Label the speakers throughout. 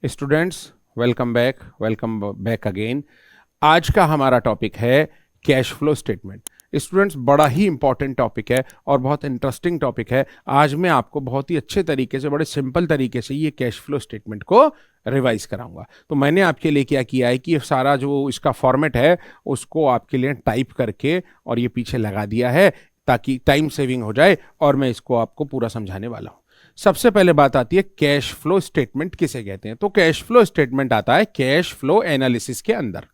Speaker 1: Students, welcome back again. आज का हमारा टॉपिक है कैश फ्लो स्टेटमेंट। स्टूडेंट्स, बड़ा ही इंपॉर्टेंट टॉपिक है और बहुत इंटरेस्टिंग टॉपिक है। आज मैं आपको बहुत ही अच्छे तरीके से, बड़े सिंपल तरीके से ये कैश फ्लो स्टेटमेंट को रिवाइज कराऊंगा। तो मैंने आपके लिए क्या किया है कि ये सारा जो इसका फॉर्मेट है उसको आपके लिए टाइप करके और ये पीछे लगा दिया है ताकि टाइम सेविंग हो जाए, और मैं इसको आपको पूरा समझाने वाला हूँ। सबसे पहले बात आती है कैश फ्लो स्टेटमेंट किसे कहते हैं। तो कैश फ्लो स्टेटमेंट आता है कैश फ्लो एनालिसिस के अंदर।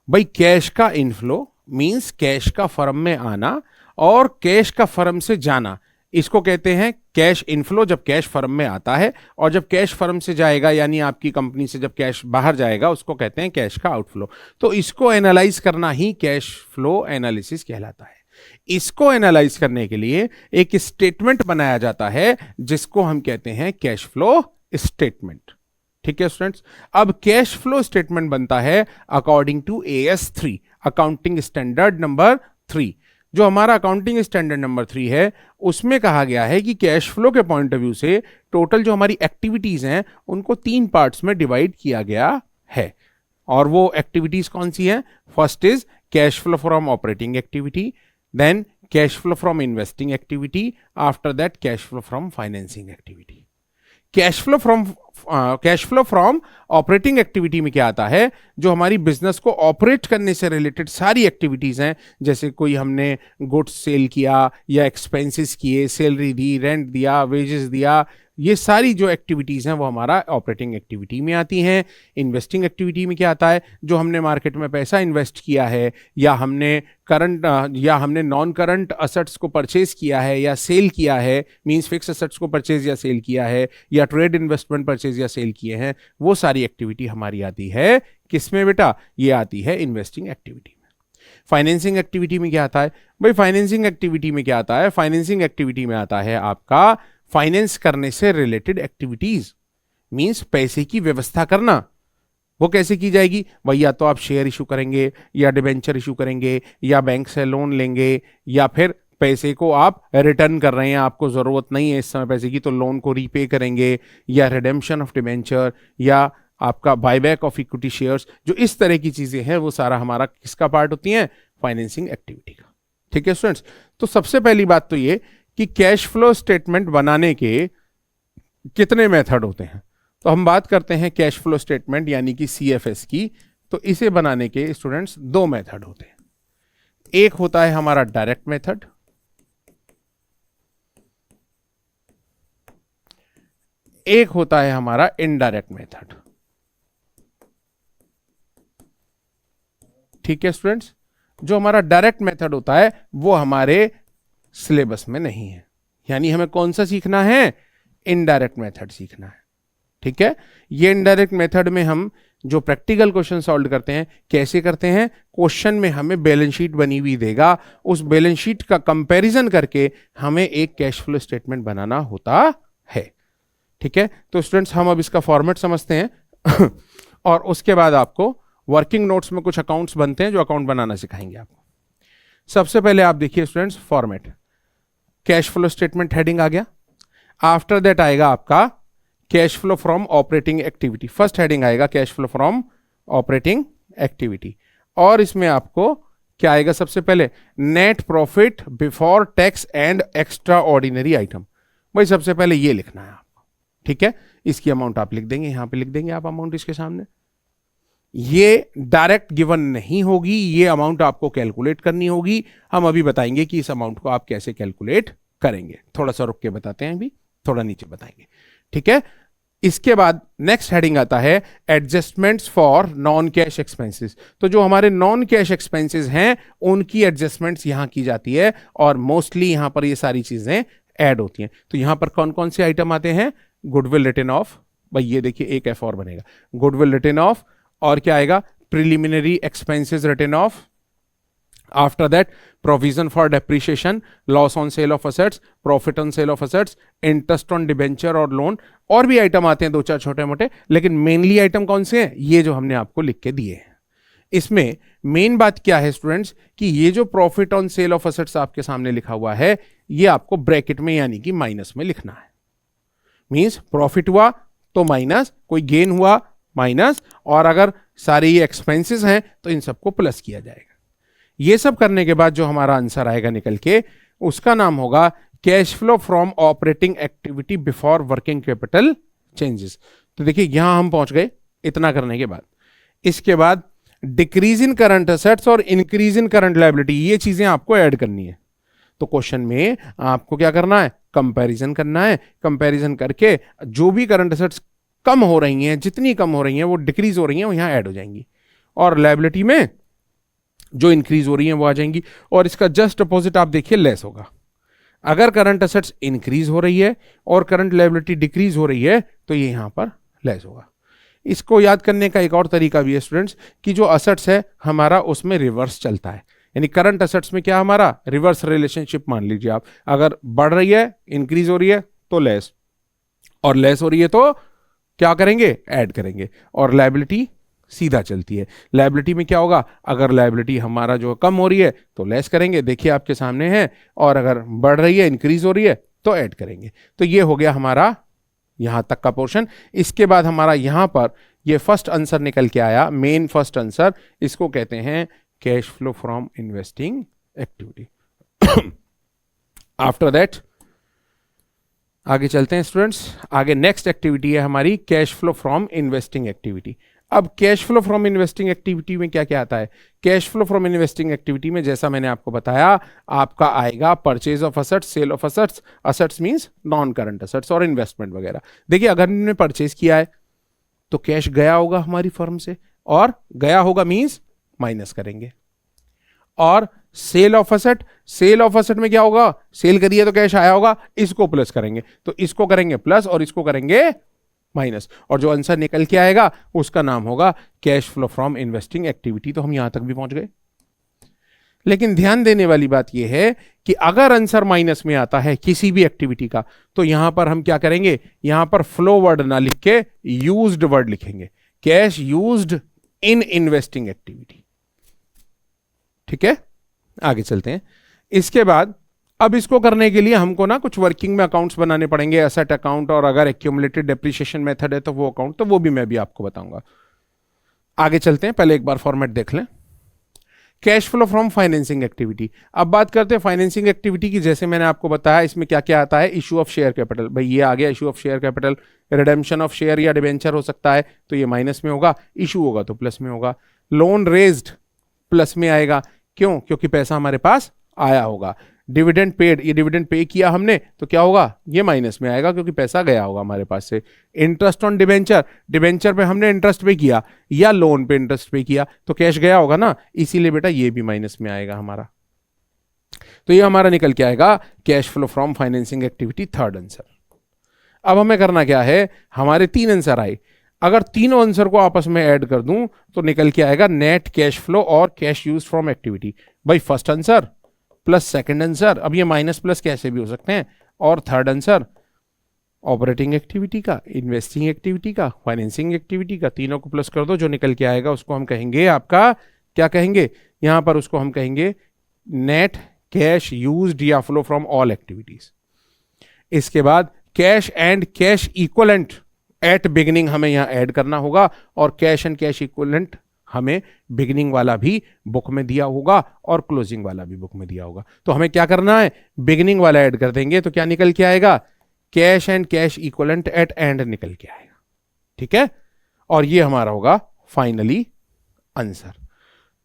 Speaker 1: भाई, कैश का इनफ्लो मींस कैश का फर्म में आना और कैश का फर्म से जाना, इसको कहते हैं कैश इनफ्लो जब कैश फर्म में आता है, और जब कैश फर्म से जाएगा यानी आपकी कंपनी से जब कैश बाहर जाएगा उसको कहते हैं कैश का आउटफ्लो। तो इसको एनालाइज करना ही कैश फ्लो एनालिसिस कहलाता है। इसको एनालाइज करने के लिए एक स्टेटमेंट बनाया जाता है जिसको हम कहते हैं कैश फ्लो स्टेटमेंट। ठीक है स्टूडेंट्स, अब कैश फ्लो स्टेटमेंट बनता है according to AS3, accounting standard number 3। जो हमारा अकाउंटिंग स्टैंडर्ड नंबर 3 है उसमें कहा गया है कि कैश फ्लो के पॉइंट ऑफ व्यू से टोटल जो हमारी एक्टिविटीज हैं उनको 3 पार्ट्स में डिवाइड किया गया है। और वो एक्टिविटीज कौन सी हैं? First is cash flow from operating activity, then cash flow from investing activity, after that cash flow from financing activity। Cash flow from operating activity में क्या आता है? जो हमारी बिजनेस को ऑपरेट करने से रिलेटेड सारी एक्टिविटीज हैं, जैसे कोई हमने गुड्स सेल किया या एक्सपेंसेस किए, सैलरी दी, रेंट दिया, वेजेस दिया, ये सारी जो एक्टिविटीज हैं वो हमारा ऑपरेटिंग एक्टिविटी में आती हैं। इन्वेस्टिंग एक्टिविटी में क्या आता है? जो हमने मार्केट में पैसा इन्वेस्ट किया है, या हमने नॉन करंट असेट्स को परचेज किया है या सेल किया है, मींस फिक्स असेट्स को परचेज या सेल किया है, या ट्रेड इन्वेस्टमेंट परचेज या सेल किए हैं, वो सारी एक्टिविटी हमारी आती है किसमें बेटा? ये आती है इन्वेस्टिंग एक्टिविटी में। फाइनेंसिंग एक्टिविटी में क्या आता है? भाई, फाइनेंसिंग एक्टिविटी में क्या आता है? फाइनेंसिंग एक्टिविटी में आता है आपका फाइनेंस करने से रिलेटेड एक्टिविटीज, मींस पैसे की व्यवस्था करना। वो कैसे की जाएगी? भाई, या तो आप शेयर इशू करेंगे, या डिबेंचर इशू करेंगे, या बैंक से लोन लेंगे, या फिर पैसे को आप रिटर्न कर रहे हैं, आपको जरूरत नहीं है इस समय पैसे की, तो लोन को रीपे करेंगे, या रिडेम्पशन ऑफ डिबेंचर, या आपका बायबैक ऑफ इक्विटी शेयर्स। जो इस तरह की चीजें हैं वो सारा हमारा किसका पार्ट होती हैं? फाइनेंसिंग एक्टिविटी का। ठीक है स्टूडेंट्स, तो सबसे पहली बात तो ये कि कैश फ्लो स्टेटमेंट बनाने के कितने मेथड होते हैं। तो हम बात करते हैं कैश फ्लो स्टेटमेंट यानी कि CFS की। तो इसे बनाने के स्टूडेंट्स 2 मेथड होते हैं। एक होता है हमारा डायरेक्ट मेथड, एक होता है हमारा इनडायरेक्ट मेथड। ठीक है स्टूडेंट्स, जो हमारा डायरेक्ट मेथड होता है वो हमारे सिलेबस में नहीं है, यानी हमें कौन सा सीखना है? इनडायरेक्ट मेथड सीखना है। ठीक है, ये इनडायरेक्ट मेथड में हम जो प्रैक्टिकल क्वेश्चन सॉल्व करते हैं कैसे करते हैं? क्वेश्चन में हमें बैलेंस शीट बनी हुई देगा, उस बैलेंस शीट का कंपैरिजन करके हमें एक कैश फ्लो स्टेटमेंट बनाना होता है। ठीक है, तो स्टूडेंट्स हम अब इसका फॉर्मेट समझते हैं और उसके बाद आपको वर्किंग नोट्स में कुछ अकाउंट्स बनते हैं जो अकाउंट बनाना सिखाएंगे आपको। सबसे पहले आप देखिए students, format cash flow statement heading आ गया। आफ्टर दैट आएगा आपका cash flow from operating activity. First heading आएगा cash flow from operating activity, और इसमें आपको क्या आएगा? सबसे पहले net profit before tax and extraordinary item. भाई, सबसे पहले ये लिखना है आपको। ठीक है, इसकी अमाउंट आप लिख देंगे, यहां पे लिख देंगे आप अमाउंट इसके सामने। ये डायरेक्ट गिवन नहीं होगी, ये अमाउंट आपको कैलकुलेट करनी होगी। हम अभी बताएंगे कि इस अमाउंट को आप कैसे कैलकुलेट करेंगे। थोड़ा सा रुक के बताते हैं, अभी थोड़ा नीचे बताएंगे। ठीक है, इसके बाद नेक्स्ट हेडिंग आता है adjustments for non cash expenses. तो जो हमारे नॉन कैश एक्सपेंसेस हैं उनकी एडजस्टमेंट्स यहां की जाती है, और मोस्टली यहां पर ये सारी चीजें ऐड होती हैं। तो यहां पर कौन कौन से आइटम आते हैं? गुडविल रिटन ऑफ, भाई ये देखिए एक एफ और बनेगा, गुडविल रिटन ऑफ, और क्या आएगा? Preliminary expenses written off. After that provision for depreciation, loss on sale of assets, profit on sale of assets, interest on debenture और लोन। और भी आइटम आते हैं 2-4 छोटे मोटे, लेकिन मेनली आइटम कौन से हैं? ये जो हमने आपको लिख के दिए हैं। इसमें मेन बात क्या है स्टूडेंट्स कि ये जो profit on sale of assets आपके सामने लिखा हुआ है ये आपको ब्रैकेट में यानी कि माइनस में लिखना है। मींस प्रॉफिट हुआ तो माइनस, कोई गेन हुआ माइनस, और अगर सारे ये एक्सपेंसेस हैं तो इन सबको प्लस किया जाएगा। ये सब करने के बाद जो हमारा आंसर आएगा निकल के, उसका नाम होगा cash flow from operating activity before working capital changes. तो देखिए यहां हम पहुंच गए इतना करने के बाद। इसके बाद डिक्रीज इन करंट असेट्स और इंक्रीज इन करंट लायबिलिटी, ये चीजें आपको ऐड करनी है। तो क्वेश्चन में आपको क्या करना है, कंपैरिजन करना है। कंपैरिजन करके जो भी करंट असेट्स कम हो रही हैं, जितनी कम हो रही हैं वो डिक्रीज हो रही हैं, वो यहां ऐड हो जाएंगी, और लायबिलिटी में जो इंक्रीज हो रही हैं वो आ जाएंगी। और इसका जस्ट अपोजिट आप देखिए लेस होगा। अगर करंट असेट्स इंक्रीज हो रही है और करंट लायबिलिटी डिक्रीज हो रही है तो ये यहां पर लेस होगा। इसको याद करने का एक और तरीका भी है स्टूडेंट्स, कि जो असेट्स है हमारा उसमें रिवर्स चलता है, यानी करंट असेट्स में क्या हमारा रिवर्स रिलेशनशिप मान लीजिए आप, अगर बढ़ रही है इंक्रीज हो रही है तो लेस, और लेस हो रही है तो क्या करेंगे, ऐड करेंगे। और लायबिलिटी सीधा चलती है। लायबिलिटी में क्या होगा, अगर लायबिलिटी हमारा जो कम हो रही है तो लेस करेंगे, देखिए आपके सामने है, और अगर बढ़ रही है इंक्रीज हो रही है तो ऐड करेंगे। तो ये हो गया हमारा यहां तक का पोर्शन। इसके बाद हमारा यहां पर ये फर्स्ट आंसर निकल के आया, मेन फर्स्ट आंसर, इसको कहते हैं cash flow from investing activity. After that आगे चलते हैं स्टूडेंट्स। आगे नेक्स्ट एक्टिविटी है हमारी cash flow from investing activity. अब cash flow from investing activity में क्या क्या आता है, cash flow from investing activity में जैसा मैंने आपको बताया, आपका आएगा purchase of assets, sale of assets, assets means non current assets, और इन्वेस्टमेंट वगैरह। देखिए अगर हमने परचेज किया है तो कैश गया होगा हमारी फर्म से, और गया होगा मींस माइनस करेंगे। और sale of asset, sale of asset में क्या होगा, सेल करिए तो कैश आया होगा, इसको प्लस करेंगे, तो इसको करेंगे प्लस और इसको करेंगे माइनस, और जो आंसर निकल के आएगा उसका नाम होगा cash flow from investing activity. तो हम यहां तक भी पहुंच गए। लेकिन ध्यान देने वाली बात यह है कि अगर आंसर माइनस में आता है किसी भी एक्टिविटी का, तो यहां पर हम क्या करेंगे, यहां पर फ्लो वर्ड ना लिख के यूज्ड वर्ड लिखेंगे, cash used in investing activity. ठीक है, आगे चलते हैं। इसके बाद अब इसको करने के लिए हमको ना कुछ वर्किंग में अकाउंट्स बनाने पड़ेंगे, एसेट अकाउंट, और अगर एक्यूमुलेटेड डेप्रिसिएशन मेथड है तो वो अकाउंट, तो वो भी मैं भी आपको बताऊंगा। आगे चलते हैं, पहले एक बार फॉर्मेट देख लें। Cash flow from financing activity. अब बात करते हैं फाइनेंसिंग एक्टिविटी की। जैसे मैंने आपको बताया इसमें क्या क्या आता है, इशू ऑफ शेयर कैपिटल, भाई ये आ गया issue of share capital. Redemption of share या डिबेंचर हो सकता है, तो ये माइनस में होगा, इशू होगा तो प्लस में होगा। लोन रेज्ड प्लस में आएगा, क्यों, क्योंकि पैसा हमारे पास आया होगा। डिविडेंड पेड, ये डिविडेंड पे किया हमने तो क्या होगा, ये माइनस में आएगा क्योंकि पैसा गया होगा हमारे पास से। इंटरेस्ट ऑन डिबेंचर, डिबेंचर पे हमने इंटरेस्ट पे किया या लोन पे इंटरेस्ट पे किया तो कैश गया होगा ना, इसीलिए बेटा ये भी माइनस में आएगा हमारा। तो ये हमारा निकल के आएगा cash flow from financing activity, third answer. अब हमें करना क्या है, हमारे 3 आंसर आए, अगर तीनों आंसर को आपस में ऐड कर दूं तो निकल के आएगा नेट कैश फ्लो और कैश यूज फ्रॉम एक्टिविटी। भाई first answer plus second answer, अब ये माइनस प्लस कैसे भी हो सकते हैं, और थर्ड आंसर ऑपरेटिंग एक्टिविटी का, इन्वेस्टिंग एक्टिविटी का, फाइनेंसिंग एक्टिविटी का, तीनों को प्लस कर दो, जो निकल के आएगा उसको हम कहेंगे आपका, क्या कहेंगे यहां पर, उसको हम कहेंगे नेट कैश यूज्ड या फ्लो फ्रॉम ऑल एक्टिविटीज। इसके बाद cash and cash equivalent at beginning हमें यहां ऐड करना होगा, और कैश एंड कैश इक्वलेंट हमें बिगिनिंग वाला भी बुक में दिया होगा और क्लोजिंग वाला भी बुक में दिया होगा। तो हमें क्या करना है, बिगिनिंग वाला ऐड कर देंगे तो क्या निकल के आएगा, cash and cash equivalent at end निकल के आएगा। ठीक है, और ये हमारा होगा फाइनली आंसर।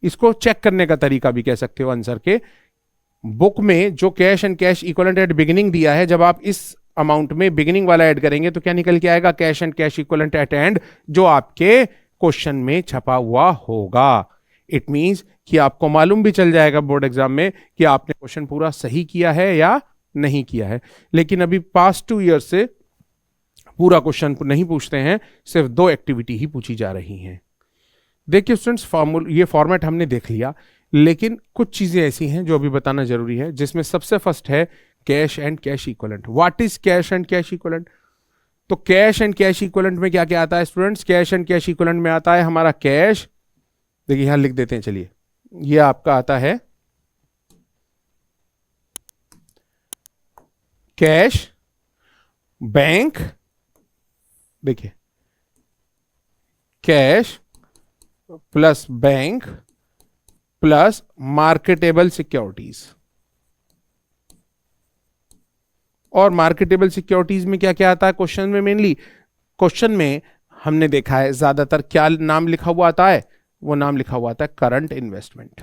Speaker 1: इसको चेक करने का तरीका भी कह सकते हो आंसर के, बुक में जो cash and cash equivalent at beginning दिया है, जब आप इस अमाउंट में बिगिनिंग वाला ऐड करेंगे तो क्या निकल के आएगा, cash and cash equivalent at end, जो आपके क्वेश्चन में छपा हुआ होगा। इट मींस कि आपको मालूम भी चल जाएगा बोर्ड एग्जाम में कि आपने क्वेश्चन पूरा सही किया है या नहीं किया है। लेकिन अभी पास्ट 2 ईयर्स से पूरा क्वेश्चन नहीं पूछते हैं, सिर्फ 2 एक्टिविटी ही पूछी जा रही हैं। देखिए स्टूडेंट्स, ये फॉर्मेट हमने देख लिया, लेकिन कुछ चीजें ऐसी हैं जो अभी बताना जरूरी है, जिसमें सबसे फर्स्ट है cash and cash equivalent. What is cash and cash equivalent? तो कैश एंड कैश इक्वलेंट में क्या क्या आता है students, cash and cash equivalent में आता है हमारा कैश, देखिए यहां लिख देते हैं, चलिए ये आपका आता है कैश बैंक देखिए cash plus bank plus marketable securities. और मार्केटेबल सिक्योरिटीज में क्या क्या आता है क्वेश्चन में? मेनली क्वेश्चन में हमने देखा है ज्यादातर क्या नाम लिखा हुआ आता है, वो नाम लिखा हुआ आता है करंट इन्वेस्टमेंट।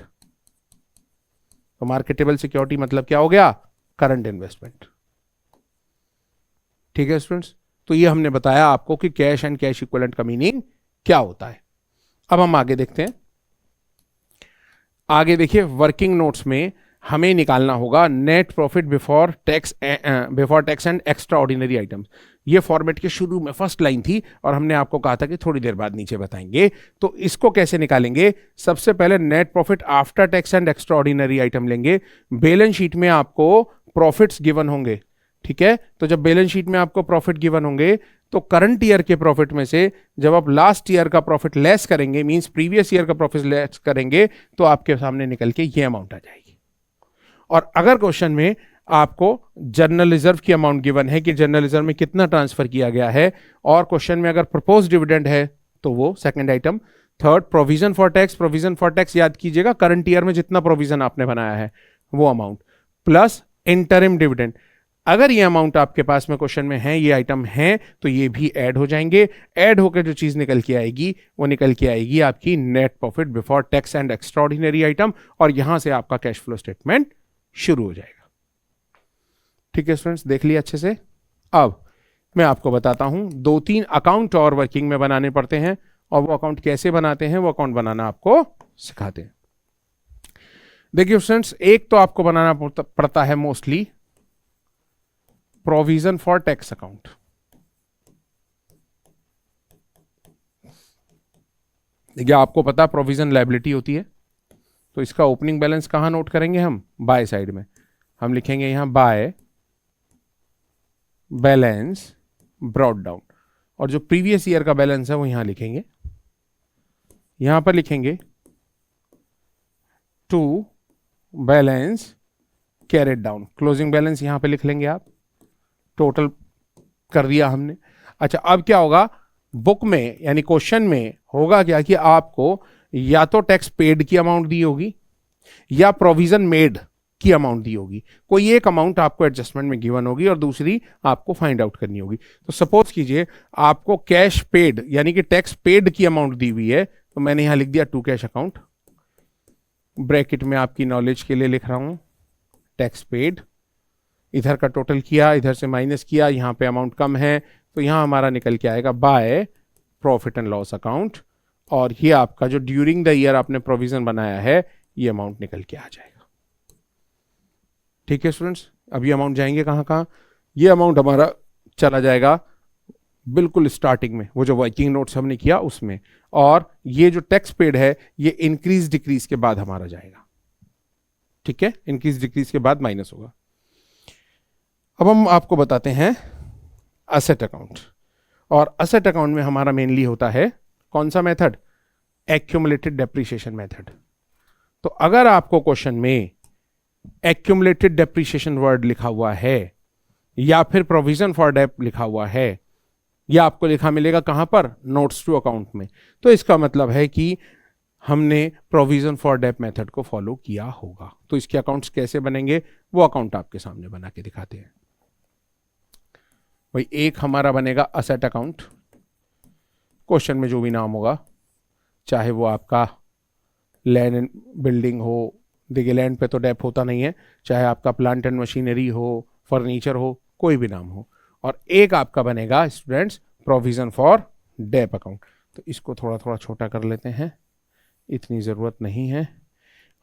Speaker 1: तो मार्केटेबल सिक्योरिटी मतलब क्या हो गया? Current investment. ठीक है स्टूडेंट्स, तो ये हमने बताया आपको कि कैश एंड कैश इक्विवेलेंट का मीनिंग क्या होता है। अब हम आगे देखते हैं। आगे देखिए वर्किंग नोट्स में हमें निकालना होगा net profit before tax and extra ordinary items. ये फॉर्मेट के शुरू में फर्स्ट लाइन थी और हमने आपको कहा था कि थोड़ी देर बाद नीचे बताएंगे। तो इसको कैसे निकालेंगे? सबसे पहले net profit after tax and extraordinary item लेंगे। बैलेंस शीट में आपको प्रॉफिट्स गिवन होंगे, ठीक है? तो जब बैलेंस शीट में आपको प्रॉफिट गिवन होंगे तो करंट ईयर के प्रॉफिट में से जब आप लास्ट ईयर का प्रॉफिट लेस करेंगे, मींस प्रीवियस ईयर का प्रॉफिट लेस करेंगे, तो आपके सामने निकल के ये अमाउंट आ जाएगी। और अगर क्वेश्चन में आपको जनरल रिजर्व की अमाउंट गिवन है कि जनरल रिजर्व में कितना ट्रांसफर किया गया है, और क्वेश्चन में अगर प्रपोज डिविडेंड है तो वो second item. Third provision for tax, provision for tax याद कीजिएगा करंट ईयर में जितना प्रोविजन आपने बनाया है वो अमाउंट, प्लस इंटरिम डिविडेंड। अगर ये अमाउंट आपके पास में क्वेश्चन में है, ये आइटम है, तो ये भी ऐड हो जाएंगे। ऐड होकर जो चीज निकल के आएगी वो निकल के आएगी आपकी net profit before tax and extraordinary item, और यहां से आपका कैश फ्लो स्टेटमेंट शुरू हो जाएगा। ठीक है स्टूडेंट्स, देख लिया अच्छे से। अब मैं आपको बताता हूं 2-3 अकाउंट और वर्किंग में बनाने पड़ते हैं, और वो अकाउंट कैसे बनाते हैं, वो अकाउंट बनाना आपको सिखाते हैं। देखिए स्टूडेंट्स, एक तो आपको बनाना पड़ता है mostly provision for tax account. देखिए आपको पता प्रोविजन लायबिलिटी होती है, तो इसका ओपनिंग बैलेंस कहां नोट करेंगे हम? बाय साइड में हम लिखेंगे यहां बाय बैलेंस ब्रॉट डाउन, और जो प्रीवियस ईयर का बैलेंस है वो यहां लिखेंगे। यहां पर लिखेंगे to balance carried down, closing balance यहां पे लिख लेंगे आप। टोटल कर दिया हमने। अच्छा, अब क्या होगा बुक में, यानी क्वेश्चन में होगा क्या कि आपको या तो टैक्स पेड की अमाउंट दी होगी या प्रोविजन मेड की अमाउंट दी होगी। कोई एक अमाउंट आपको एडजस्टमेंट में गिवन होगी और दूसरी आपको फाइंड आउट करनी होगी। तो सपोज कीजिए आपको कैश पेड यानी कि टैक्स पेड की अमाउंट दी हुई है, तो मैंने यहां लिख दिया टू कैश अकाउंट, ब्रैकेट में आपकी नॉलेज के लिए लिख रहा हूं टैक्स पेड। इधर का टोटल किया, इधर से माइनस किया, यहां पे अमाउंट कम है, तो यहां हमारा निकल के आएगा by profit and loss account, और ये आपका जो ड्यूरिंग द ईयर आपने प्रोविजन बनाया है ये अमाउंट निकल के आ जाएगा। ठीक है स्टूडेंट्स, अब ये अमाउंट जाएंगे कहां कहां? ये अमाउंट हमारा चला जाएगा बिल्कुल स्टार्टिंग में, वो जो वर्किंग नोट्स हमने किया उसमें, और ये जो टैक्स पेड है ये इंक्रीज डिक्रीज के बाद हमारा जाएगा। ठीक है, इंक्रीज डिक्रीज के बाद माइनस होगा। अब हम आपको बताते हैं असेट अकाउंट, और असेट अकाउंट में हमारा मेनली होता है कौन सा मेथड? Accumulated depreciation method. तो अगर आपको क्वेश्चन में एक्यूमुलेटेड डेप्रिसिएशन वर्ड लिखा हुआ है या फिर प्रोविजन फॉर डेप लिखा हुआ है, या आपको लिखा मिलेगा कहां पर? नोट्स टू अकाउंट में, तो इसका मतलब है कि हमने प्रोविजन फॉर डेप मेथड को फॉलो किया होगा। तो इसके अकाउंट्स कैसे बनेंगे वो अकाउंट आपके सामने बना के दिखाते हैं। भाई एक हमारा बनेगा असेट अकाउंट, क्वेश्चन में जो भी नाम होगा, चाहे वो आपका लैंड एंड बिल्डिंग हो, देखिए लैंड पे तो डेप होता नहीं है, चाहे आपका प्लांट एंड मशीनरी हो, फर्नीचर हो, कोई भी नाम हो। और एक आपका बनेगा students provision for dep account. तो इसको थोड़ा थोड़ा छोटा कर लेते हैं, इतनी ज़रूरत नहीं है।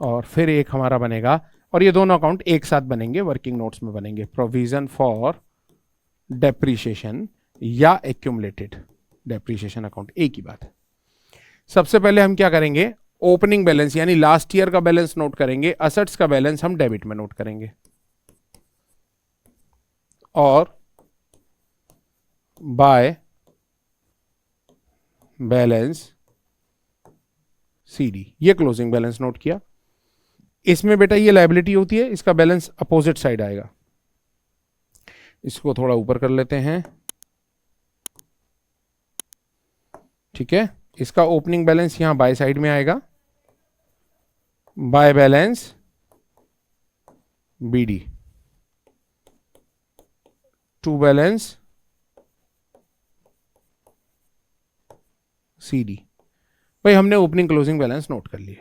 Speaker 1: और फिर एक हमारा बनेगा, और ये दोनों अकाउंट एक साथ बनेंगे, वर्किंग नोट्स में बनेंगे, प्रोविजन फॉर डेप्रीशिएशन या एक्यूमुलेटेड डेप्रीशिएशन अकाउंट, एक ही बात है। सबसे पहले हम क्या करेंगे? ओपनिंग बैलेंस यानी लास्ट ईयर का बैलेंस नोट करेंगे, असेट्स का बैलेंस हम डेबिट में नोट करेंगे, और बाय बैलेंस सीडी ये क्लोजिंग बैलेंस नोट किया। इसमें बेटा ये लायबिलिटी होती है, इसका बैलेंस अपोजिट साइड आएगा। इसको थोड़ा ऊपर कर लेते हैं, ठीक है, इसका ओपनिंग बैलेंस यहां बाय साइड में आएगा, by balance BD, to balance CD. भाई हमने ओपनिंग क्लोजिंग बैलेंस नोट कर लिए।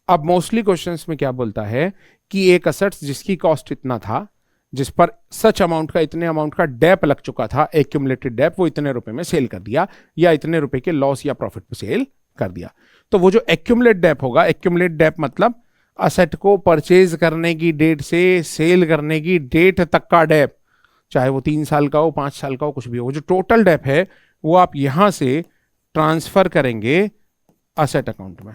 Speaker 1: अब मोस्टली क्वेश्चंस में क्या बोलता है कि एक असेट्स जिसकी कॉस्ट इतना था, जिस पर सच अमाउंट का इतने अमाउंट का डेप लग चुका था, एक्यूमुलेटेड डेप, वो इतने रुपए में सेल कर दिया या इतने रुपए के लॉस या प्रॉफिट पे सेल कर दिया। तो वो जो एक्यूमुलेट डेप होगा, एक्यूमुलेट डेप मतलब असेट को परचेज करने की डेट से सेल करने की डेट तक का डेप, चाहे वो 3 साल का हो, 5 साल का हो, कुछ भी हो, जो टोटल डेप है वो आप यहां से ट्रांसफर करेंगे असेट अकाउंट में।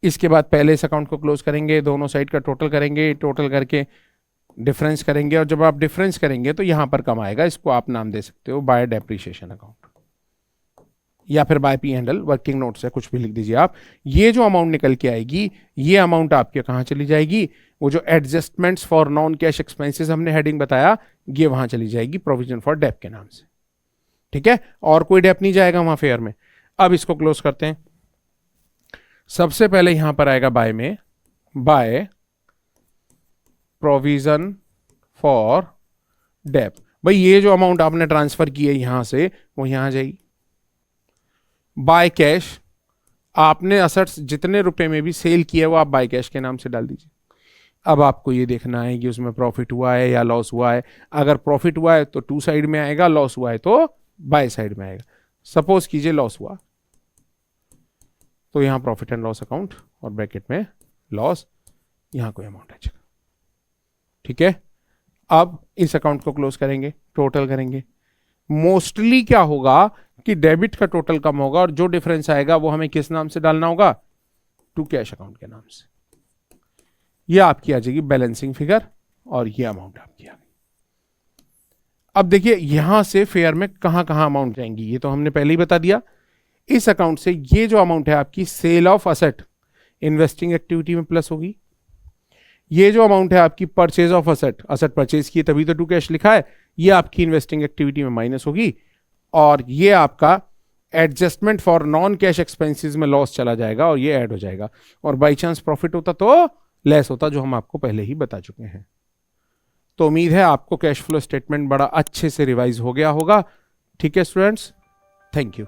Speaker 1: इसके बाद पहले इस अकाउंट को क्लोज करेंगे, दोनों साइड का टोटल करेंगे, टोटल करके डिफरेंस करेंगे, और जब आप डिफरेंस करेंगे तो यहां पर कम आएगा। इसको आप नाम दे सकते हो बाय डेप्रिसिएशन अकाउंट या फिर by P handle, working note से कुछ भी लिख दीजिए आप। ये जो अमाउंट निकल के आएगी, ये अमाउंट आपके कहां चली जाएगी, वो जो adjustments for non cash expenses हमने हेडिंग बताया, ये वहां चली जाएगी प्रोविजन फॉर डेप के नाम से। ठीक है, और कोई डेप नहीं जाएगा वहां फेयर में। अब इसको क्लोज करते हैं। सबसे पहले यहां पर आएगा बाय में, बाय प्रोविजन फॉर डेप। भाई ये जो अमाउंट आपने ट्रांसफर की है यहां से, वो यहां जाएगी। बाय कैश, आपने असेट्स जितने रुपए में भी सेल किया वो आप बाय कैश के नाम से डाल दीजिए। अब आपको ये देखना है कि उसमें प्रॉफिट हुआ है या लॉस हुआ है। अगर प्रॉफिट हुआ है तो टू साइड में आएगा, लॉस हुआ है तो बाय साइड में आएगा। सपोज कीजिए लॉस हुआ, तो यहां प्रॉफिट एंड लॉस अकाउंट और ब्रैकेट में लॉस, यहां कोई अमाउंट है। ठीक है, अब इस अकाउंट को क्लोज करेंगे, टोटल करेंगे। मोस्टली क्या होगा कि डेबिट का टोटल कम होगा और जो डिफरेंस आएगा वो हमें किस नाम से डालना होगा, टू कैश अकाउंट के नाम से। ये आपकी आ जाएगी बैलेंसिंग फिगर और ये अमाउंट आपकी आ गई। अब देखिए यहां से फेयर में कहां कहां अमाउंट जाएंगी, ये तो हमने पहले ही बता दिया। इस अकाउंट से ये जो अमाउंट है आपकी sale of asset, investing activity में प्लस होगी। ये जो अमाउंट है आपकी purchase of asset, asset purchase की तभी तो टू कैश लिखा है, ये आपकी इन्वेस्टिंग एक्टिविटी में माइनस होगी। और ये आपका adjustment for non cash expenses में लॉस चला जाएगा और ये ऐड हो जाएगा। और बाई चांस प्रॉफिट होता तो लेस होता, जो हम आपको पहले ही बता चुके हैं। तो उम्मीद है आपको कैश फ्लो स्टेटमेंट बड़ा अच्छे से रिवाइज हो गया होगा। ठीक है स्टूडेंट्स, थैंक यू।